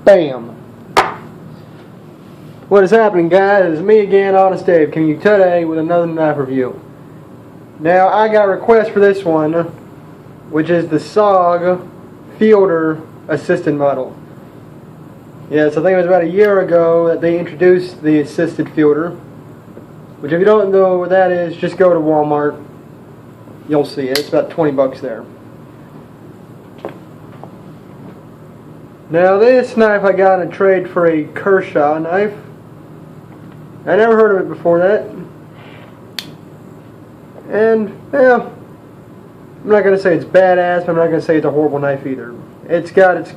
Bam! What is happening, guys? It's me again, Honest Dave, coming to you today with another knife review. Now, I got a request for this one, which is the SOG Fielder Assisted model. Yes, I think it was about a year ago that they introduced the assisted fielder. Which, if you don't know what that is, just go to Walmart. You'll see it. It's about 20 bucks there. Now, this knife I got in a trade for a Kershaw knife. I never heard of it before that. And, yeah, I'm not going to say it's badass, but I'm not going to say it's a horrible knife either. It's got its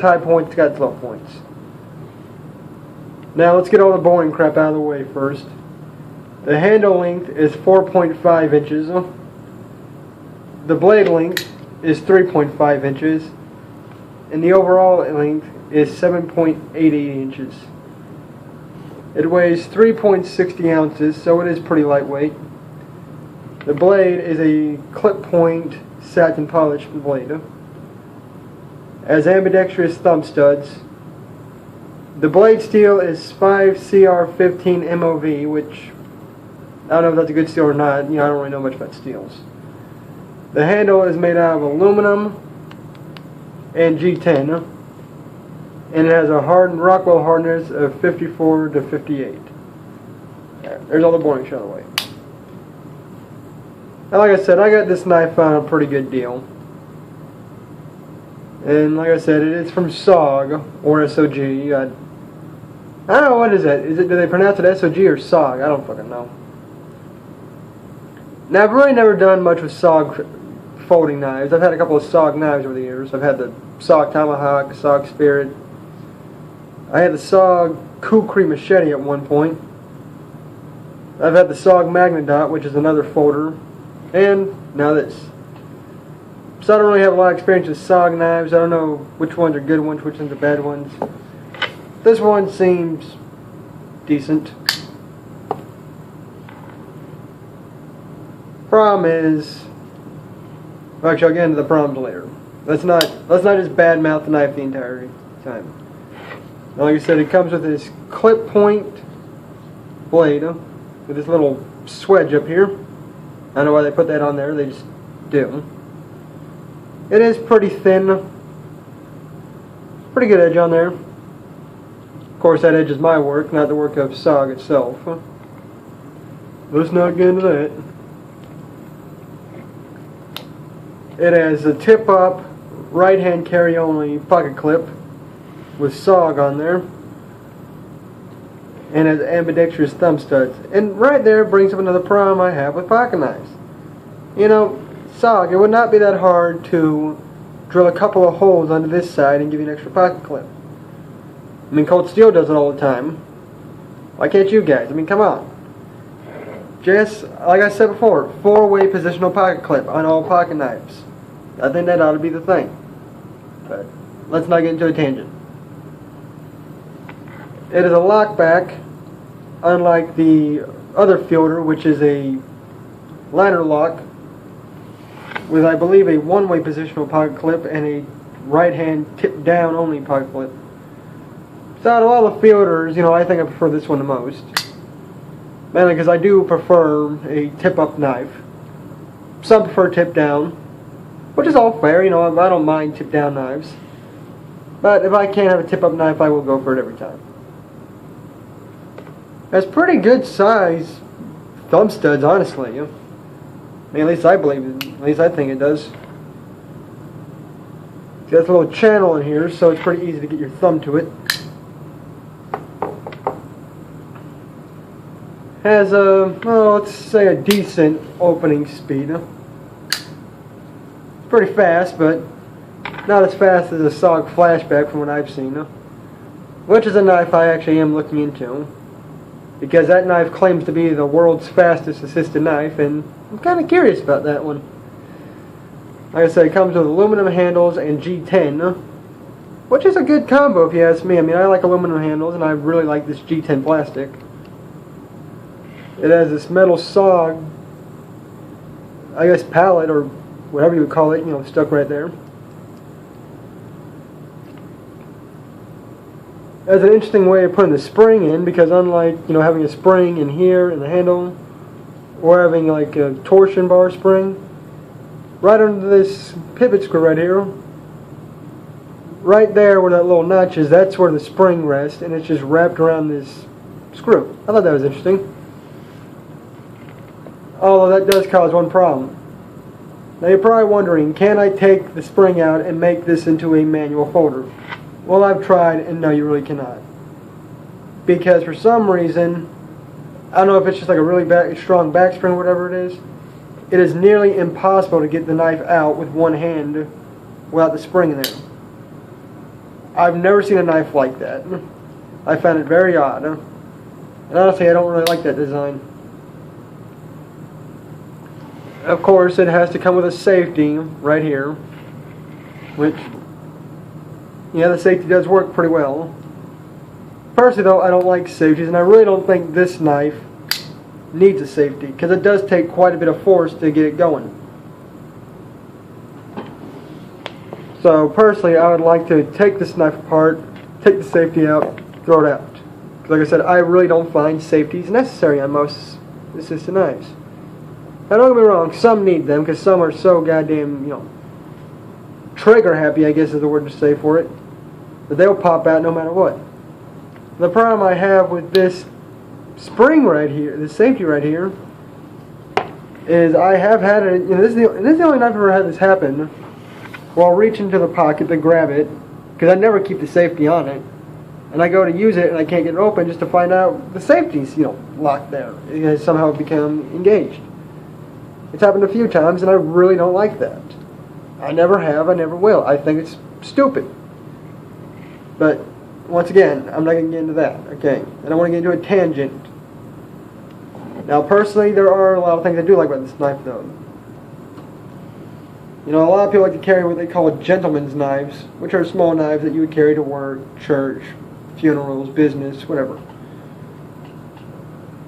high points, it's got its low points. Now, let's get all the boring crap out of the way first. The handle length is 4.5 inches. The blade length is 3.5 inches. And the overall length is 7.88 inches. It weighs 3.60 ounces, so it is pretty lightweight. The blade is a clip point satin polished blade. Has ambidextrous thumb studs. The blade steel is 5CR15 MOV, which I don't know if that's a good steel or not. You know, I don't really know much about steels. The handle is made out of aluminum and G10, and it has a Rockwell hardness of 54 to 58. There's all the boring shit out of the way. Now, like I said, I got this knife on a pretty good deal. And like I said, it is from SOG, or SOG. I don't know, what is that? Do they pronounce it SOG or SOG? I don't fucking know. Now, I've really never done much with SOG folding knives. I've had a couple of SOG knives over the years. I've had the SOG Tomahawk, SOG Spirit. I had the SOG Kukri Machete at one point. I've had the SOG Magnadot, which is another folder. And now this. So I don't really have a lot of experience with SOG knives. I don't know which ones are good ones, which ones are bad ones. This one seems decent. Problem is, actually, I'll get into the problems later. Let's not just badmouth the knife the entire time. Now, like I said, it comes with this clip point blade with this little swedge up here. I don't know why they put that on there. They just do. It is pretty thin. Pretty good edge on there. Of course, that edge is my work, not the work of SOG itself. Let's not get into that. It has a tip-up, right-hand carry-only pocket clip with SOG on there, and has ambidextrous thumb studs. And right there brings up another problem I have with pocket knives. You know, SOG, it would not be that hard to drill a couple of holes onto this side and give you an extra pocket clip. I mean, Cold Steel does it all the time. Why can't you guys? I mean, come on. Just, like I said before, 4-way positional pocket clip on all pocket knives. I think that ought to be the thing. But let's not get into a tangent. It is a lockback, unlike the other fielder, which is a liner lock with, I believe, a 1-way positional pocket clip and a right-hand tip-down only pocket clip. So out of all the fielders, you know, I think I prefer this one the most. Mainly because I do prefer a tip-up knife. Some prefer tip-down, which is all fair. You know, I don't mind tip-down knives. But if I can't have a tip-up knife, I will go for it every time. That's pretty good size thumb studs, honestly. I mean, at least I believe it. At least I think it does. It's got a little channel in here, so it's pretty easy to get your thumb to it. Has a, well, let's say a decent opening speed. It's pretty fast, but not as fast as a SOG Flashback from what I've seen. Which is a knife I actually am looking into, because that knife claims to be the world's fastest assisted knife, and I'm kind of curious about that one. Like I said, it comes with aluminum handles and G10, which is a good combo if you ask me. I mean, I like aluminum handles, and I really like this G10 plastic. It has this metal SOG, I guess, pallet, or whatever you would call it, you know, stuck right there. as an interesting way of putting the spring in, because unlike, you know, having a spring in here in the handle, or having like a torsion bar spring, right under this pivot screw right here, right there where that little notch is, that's where the spring rests, and it's just wrapped around this screw. I thought that was interesting. Although that does cause one problem. Now you're probably wondering, can I take the spring out and make this into a manual folder? Well, I've tried, and no, you really cannot. Because for some reason, I don't know if it's just like a really strong back spring or whatever it is nearly impossible to get the knife out with one hand without the spring in there. I've never seen a knife like that. I found it very odd. And honestly, I don't really like that design. Of course, it has to come with a safety right here, which, yeah, the safety does work pretty well. Personally, though, I don't like safeties, and I really don't think this knife needs a safety, because it does take quite a bit of force to get it going. So, personally, I would like to take this knife apart, take the safety out, throw it out. Because, like I said, I really don't find safeties necessary on most assisted knives. Now, don't get me wrong, some need them, because some are so goddamn, you know, trigger happy, I guess is the word to say for it, that they'll pop out no matter what. The problem I have with this spring right here, this safety right here, is I have had it, you know, this is the only knife I've ever had this happen, where I'll reach into the pocket to grab it, because I never keep the safety on it, and I go to use it and I can't get it open just to find out the safety's, you know, locked there. It has somehow become engaged. It's happened a few times, and I really don't like that. I never have, I never will. I think it's stupid. But once again, I'm not going to get into that, okay? And I want to get into a tangent. Now, personally, there are a lot of things I do like about this knife, though. You know, a lot of people like to carry what they call gentleman's knives, which are small knives that you would carry to work, church, funerals, business, whatever.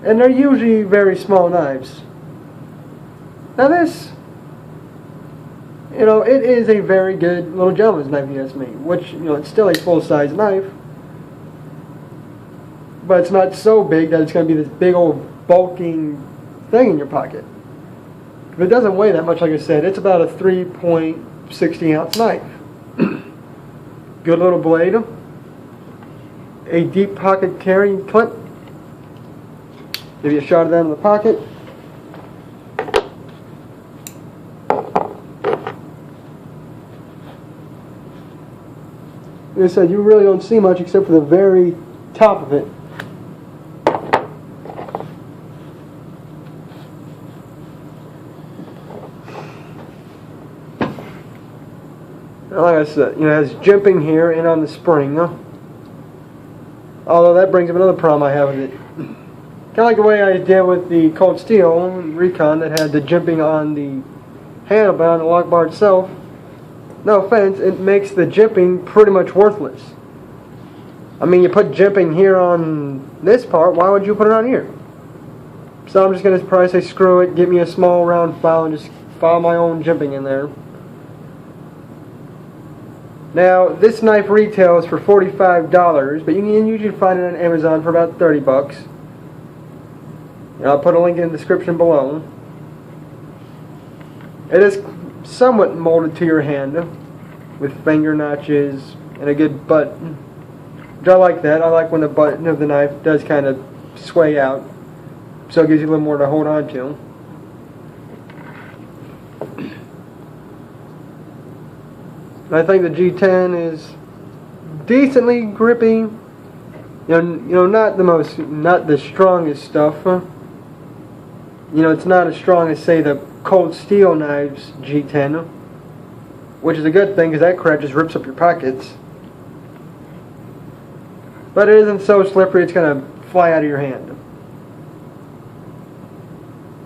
And they're usually very small knives. Now this, you know, it is a very good little gentleman's knife, if you ask me. Which, you know, it's still a full-size knife. But it's not so big that it's going to be this big old bulking thing in your pocket. But it doesn't weigh that much, like I said. It's about a 3.60 ounce knife. Good little blade. A deep pocket carrying clip. Give you a shot of that in the pocket. Like I said, you really don't see much except for the very top of it. Like I said, you know, it has jimping here and on the spring. Although that brings up another problem I have with it. Kind of like the way I did with the Cold Steel Recon that had the jimping on the handle, but on the lock bar itself, no offense, it makes the jimping pretty much worthless. I mean, you put jimping here on this part, why would you put it on here? So I'm just going to probably say screw it, get me a small round file and just file my own jimping in there. Now, this knife retails for $45, but you can usually find it on Amazon for about 30 bucks. And I'll put a link in the description below. It is somewhat molded to your hand with finger notches and a good butt. I like that. I like when the button of the knife does kind of sway out, so it gives you a little more to hold on to. I think the G10 is decently grippy. You know, not the strongest stuff. You know, it's not as strong as, say, the Cold Steel knives G10, which is a good thing because that crap just rips up your pockets. But it isn't so slippery it's going to fly out of your hand.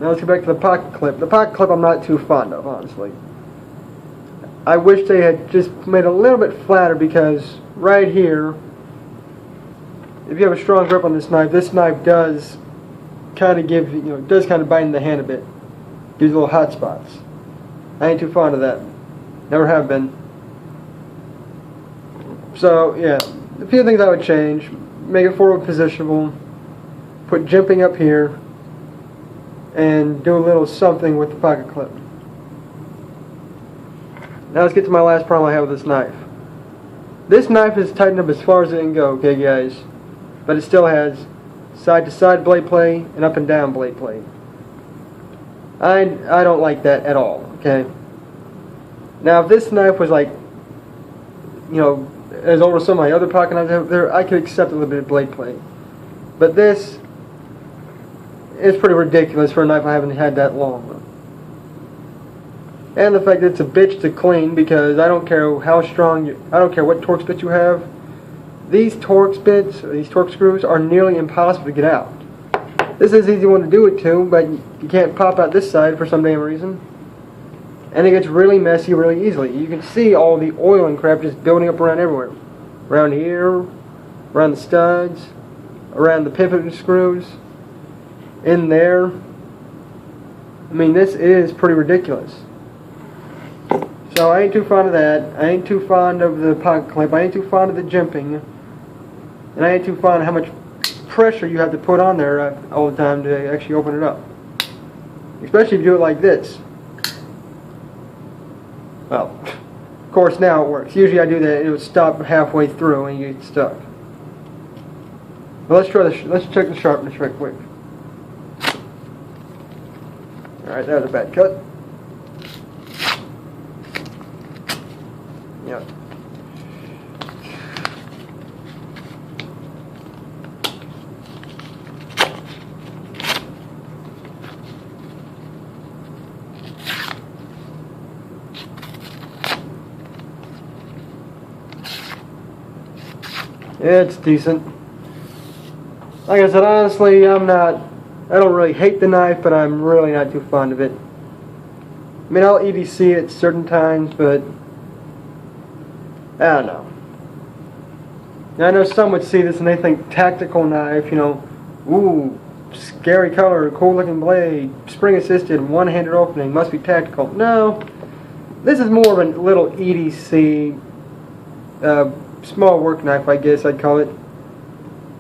Now let's get back to the pocket clip. The pocket clip I'm not too fond of, honestly. I wish they had just made it a little bit flatter because right here, if you have a strong grip on this knife does kind of give, you know, does kind of bite in the hand a bit. Gives little hot spots. I ain't too fond of that. Never have been. So, yeah, a few things I would change. Make it forward positionable. Put jimping up here. And do a little something with the pocket clip. Now let's get to my last problem I have with this knife. This knife is tightened up as far as it can go, okay guys? But it still has side to side blade play and up and down blade play. I don't like that at all, okay? Now if this knife was like, you know, as old as some of my other pocket knives have there, I could accept a little bit of blade play. But this is pretty ridiculous for a knife I haven't had that long. And the fact that it's a bitch to clean, because I don't care how strong I don't care what Torx bit you have. These Torx bits, these Torx screws, are nearly impossible to get out. This is an easy one to do it to, but you can't pop out this side for some damn reason. And it gets really messy really easily. You can see all the oil and crap just building up around everywhere. Around here, around the studs, around the pivot screws, in there. I mean, this is pretty ridiculous. So I ain't too fond of that. I ain't too fond of the pocket clip. I ain't too fond of the jimping. And I ain't too fond of how much pressure you have to put on there all the time to actually open it up. Especially if you do it like this. Well, of course now it works. Usually I do that and it would stop halfway through and you get stuck. But let's check the sharpness right quick. Alright, that was a bad cut. Yeah. It's decent. Like I said, honestly, I don't really hate the knife, but I'm really not too fond of it. I mean, I'll EDC it certain times, but I don't know. Now, I know some would see this and they think tactical knife, you know, ooh, scary color, cool looking blade, spring assisted, one-handed opening, must be tactical. No, this is more of a little EDC, small work knife, I guess I'd call it.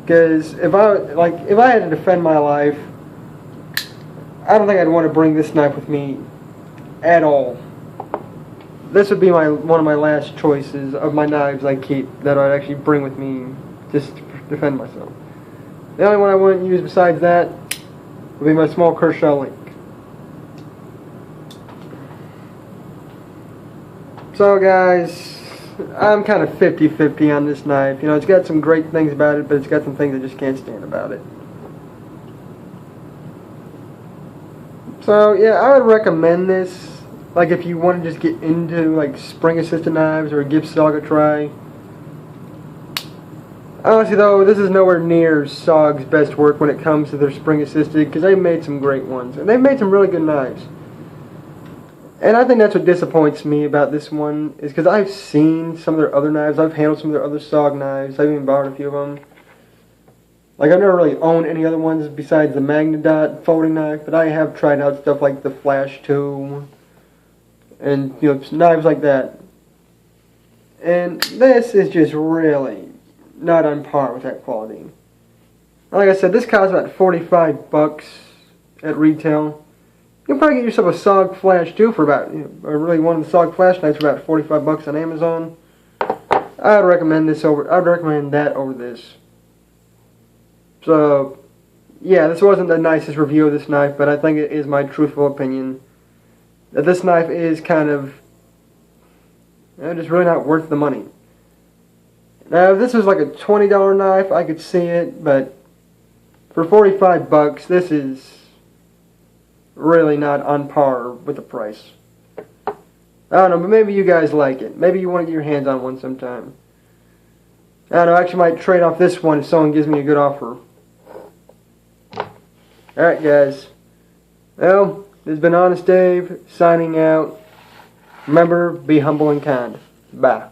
Because if I had to defend my life, I don't think I'd want to bring this knife with me at all. This would be one of my last choices of my knives I keep that I'd actually bring with me just to defend myself. The only one I wouldn't use besides that would be my small Kershaw link. So guys, I'm kind of 50-50 on this knife. You know, it's got some great things about it, but it's got some things I just can't stand about it. So yeah, I would recommend this. Like if you want to just get into like spring-assisted knives or give SOG a try. Honestly though, this is nowhere near SOG's best work when it comes to their spring-assisted, because they've made some great ones. And they've made some really good knives. And I think that's what disappoints me about this one, is because I've seen some of their other knives. I've handled some of their other SOG knives. I've even borrowed a few of them. Like, I've never really owned any other ones besides the Magnadot folding knife, but I have tried out stuff like the Flash 2 and, you know, knives like that. And this is just really not on par with that quality. Like I said, this costs about $45 at retail. You can probably get yourself a SOG Flash 2 for about, or really one of the SOG Flash knives for about $45 on Amazon. I'd recommend that over this. So, yeah, this wasn't the nicest review of this knife, but I think it is my truthful opinion that this knife is kind of, just really not worth the money. Now, if this was like a $20 knife, I could see it, but for $45, this is really not on par with the price. I don't know, but maybe you guys like it. Maybe you want to get your hands on one sometime. I don't know, I actually might trade off this one if someone gives me a good offer. Alright guys, well, this has been Honest Dave, signing out. Remember, be humble and kind. Bye.